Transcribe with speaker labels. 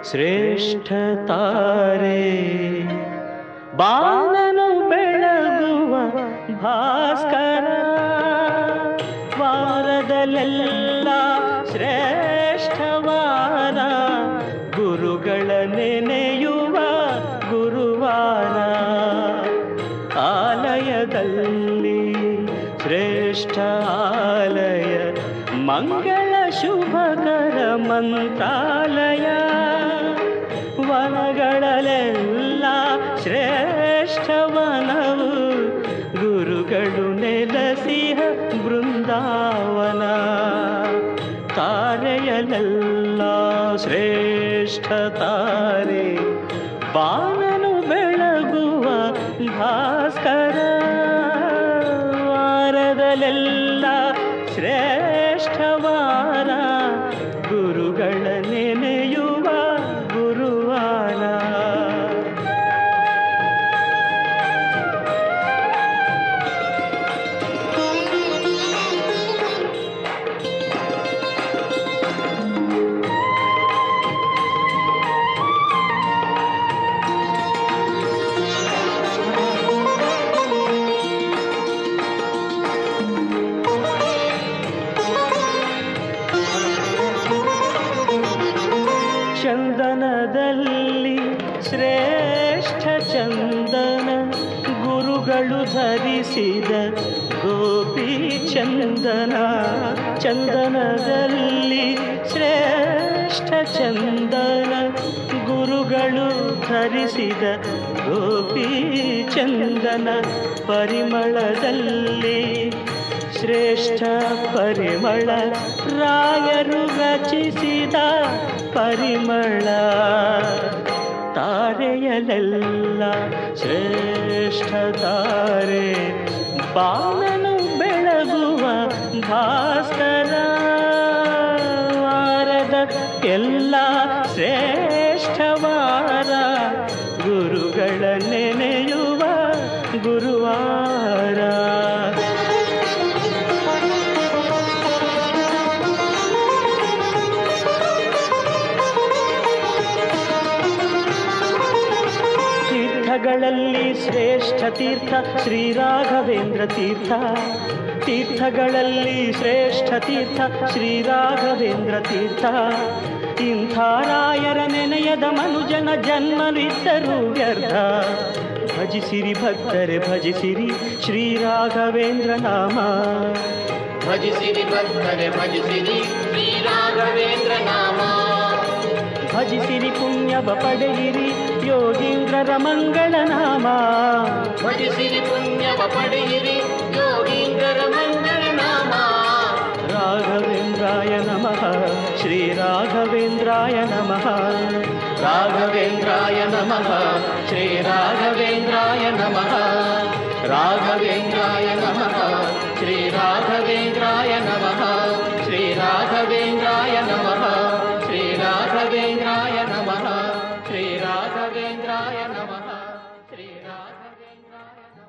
Speaker 1: ಶ್ರೇಷ್ಠ ತಾರೆ ಬಾನನು ಬೆಳಗುವ ಭಾಸ್ಕರ ವಾರದಲ್ಲೆಲ್ಲ ಶ್ರೇಷ್ಠವಾರ ಗುರುಗಳ ನೆನೆಯುವ ಗುರುವಾರ ಆಲಯದಲ್ಲಿ ಶ್ರೇಷ್ಠ ಆಲಯ ಮಂಗಳ ಶುಭಕರ ಮಂತ್ರಾಲಯ ವನಗಳಲ್ಲೆಲ್ಲ ಶ್ರೇಷ್ಠವನವು ಗುರುಗಳು ನೆಲೆಸಿಹ ಬೃಂದಾವನ ತಾರೆಯಲೆಲ್ಲ ಶ್ರೇಷ್ಠ ತಾರೆ ಬಾನನು ಬೆಳಗುವ ಭಾಸ್ಕರ ವಾರದಲ್ಲೆಲ್ಲ ಶ್ರೇಷ್ಠವಾರ ಗುರುಗಳ ನೆನೆಯುವ ಗುರುವಾರ ಚಂದನದಲ್ಲಿ ಶ್ರೇಷ್ಠ ಚಂದನ ಗುರುಗಳು ಧರಿಸಿದ ಗೋಪಿ ಚಂದನ ಚಂದನದಲ್ಲಿ ಶ್ರೇಷ್ಠ ಚಂದನ ಗುರುಗಳು ಧರಿಸಿದ ಗೋಪಿ ಚಂದನ ಪರಿಮಳದಲ್ಲಿ ಶ್ರೇಷ್ಠ ಪರಿಮಳ ರಾಯರು ರಚಿಸಿದ ಪರಿಮಳ ತಾರೆಯಲೆಲ್ಲ ಶ್ರೇಷ್ಠ ತಾರೆ ಬಾನನು ಬೆಳಗುವ ಭಾಸ್ಕರ ವಾರದ ಎಲ್ಲ ಶ್ರೇಷ್ಠವಾರ ಗುರುಗಳ ನೆನೆಯುವ ಗುರುವಾರ ತೀರ್ಥಗಳಲ್ಲಿ ಶ್ರೇಷ್ಠ ತೀರ್ಥ ಶ್ರೀ ರಾಘವೇಂದ್ರ ತೀರ್ಥ ತೀರ್ಥಗಳಲ್ಲಿ ಶ್ರೇಷ್ಠ ತೀರ್ಥ ಶ್ರೀ ರಾಘವೇಂದ್ರ ತೀರ್ಥ ಇಂಥ ರಾಯರ ನೆನೆಯದ ಮನುಜನ ಜನ್ಮವಿದ್ದರೂ ವ್ಯರ್ಥ ಭಜಿಸಿರಿ ಭಕ್ತರೆ ಭಜಿಸಿರಿ ಶ್ರೀ ರಾಘವೇಂದ್ರ ನಾಮ
Speaker 2: ಭಜಿಸಿರಿ ಭಕ್ತರೆ ಭಜಿಸಿರಿ ಶ್ರೀ ರಾಘವೇಂದ್ರ ನಾಮ
Speaker 1: ಭಜಿಸಿರಿ ಪುಣ್ಯವ ಪಡೆಯಿರಿ ಯೋಗೀಂದ್ರರ ಮಂಗಳ ನಾಮ
Speaker 2: ಭಜಿಸಿರಿ ಪುಣ್ಯವ ಪಡೆಯಿರಿ ಯೋಗೀಂದ್ರರ ಮಂಗಳ ನಾಮ
Speaker 1: ರಾಘವೇಂದ್ರಾಯ ನಮಃ ಶ್ರೀ ರಾಘವೇಂದ್ರಾಯ ನಮಃ
Speaker 2: ರಾಘವೇಂದ್ರಾಯ ನಮಃ ಶ್ರೀ ರಾಘವೇಂದ್ರಾಯ ನಮಃ ರಾಘವೇಂದ್ರಾಯ ನಮಃ ಶ್ರೀ ರಾಘವೇಂದ್ರಾಯ ನಮಃ ಶ್ರೀ ರಾಘವೇಂದ್ರಾಯ ನಮಃ ಶ್ರೀ ರಾಘವೇಂದ್ರಾಯ ನಮಃ ಶ್ರೀ ರಾಘವೇಂದ್ರಾಯ ನಮಃ ಶ್ರೀ ರಾಘವೇಂದ್ರಾಯ ನಮಃ